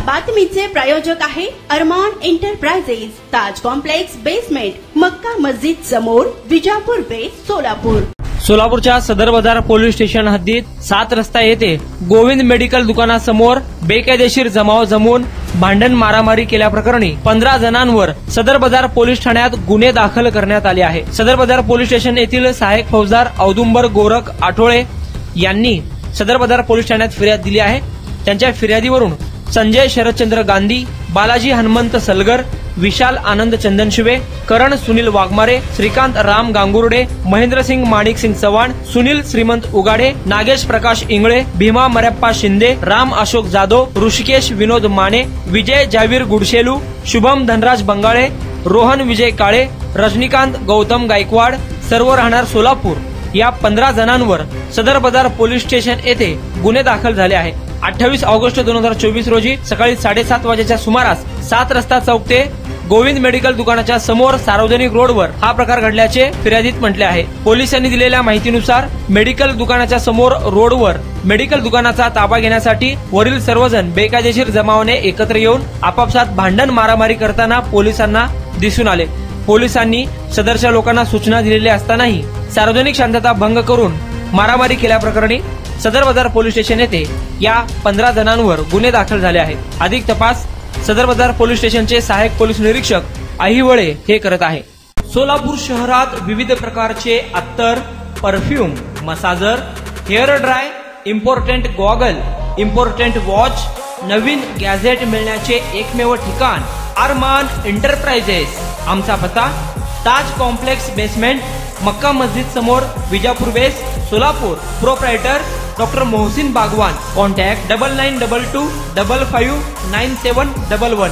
बातमीचे प्रायोजक आहे अरमान एंटरप्राइजेस, ताज complex basement, Makka Masjid समोर, विजापूर बेस, सोलापूर। सोलापूरच्या सदर बाजार पोलीस स्टेशन हद्दीत 7 रस्ता येथे गोविंद मेडिकल दुकानासमोर बेकायदेशीर जमाव जमून भांडण मारामारी केल्याप्रकरणी 15 जणांवर सदर बाजार पोलीस ठाण्यात गुन्हे दाखल करण्यात आले आहे। सदर बाजार पोलीस स्टेशन येथील सहाय्यक फौजदार औदुंबर गोरख आठोळे यांनी सदर बाजार पोलीस ठाण्यात फिर्याद दिली आहे। त्यांच्या फिर्यादीवरून संजय शरदचंद्र गांधी, बालाजी हनुमंत सलगर, विशाल आनंद चंदनशिवे, करण सुनील वाघमारे, श्रीकांत राम गांगुर्डे, महेंद्रसिंग माणिकसिंग चव्हाण, सुनील श्रीमंत उगाडे, नागेश प्रकाश इंगळे, भीमा मरप्पा शिंदे, राम अशोक जाधव, ऋषिकेश विनोद माने, विजय जावीर गुडशेलू, शुभम धनराज बंगाळे, रोहन विजय काळे, रजनीकांत गौतम गायकवाड, सर्व राहणार सोलापूर या 15 जणांवर सदर बाजार पोलीस स्टेशन येथे गुन्हे दाखल झाले आहे। 28 ऑगस्ट 2024 रोजी सकाळी 7:30 वाजेच्या सुमारास 7 रस्ता चौक ते गोविंद मेडिकल दुकानाच्या समोर सार्वजनिक रोडवर हा प्रकार घडल्याचे फिर्यादीत म्हटले आहे। पोलिसांनी दिलेल्या माहितीनुसार मेडिकल दुकानाच्या समोर रोडवर मेडिकल दुकानाचा ताबा घेण्यासाठी वरील सर्वजण बेकायदेशीर जमावाने एकत्र येऊन आपापसात भांडण मारामारी करताना पोलिसांना दिसून आले। पोलिसांनी सदरच्या लोकांना सूचना दिलेल्या असतानाही सार्वजनिक शांतता भंग करून मारामारी केल्याप्रकरणी सदर बाजार पोलीस स्टेशन येथे या 15 जणांवर गुन्हे दाखल झाले आहेत। अधिक तपास सदर बाजार पोलीस स्टेशनचे सहाय्यक पोलीस निरीक्षक अहिवळे हे करत आहे। सोलापूर शहरात विविध प्रकारचे अत्तर, perfume, massager, hair dry, important goggle, important watch, नवीन गॅझेट मिळण्याचे एकमेव ठिकाण अरमान एंटरप्राइजेस। आमचा पत्ता ताज कॉम्प्लेक्स बेसमेंट, मक्का मस्जिद समोर, विजापूर बेस, Solapur. Proprietor doctor Mohsin Bagwan. Contact 9922 55 9711।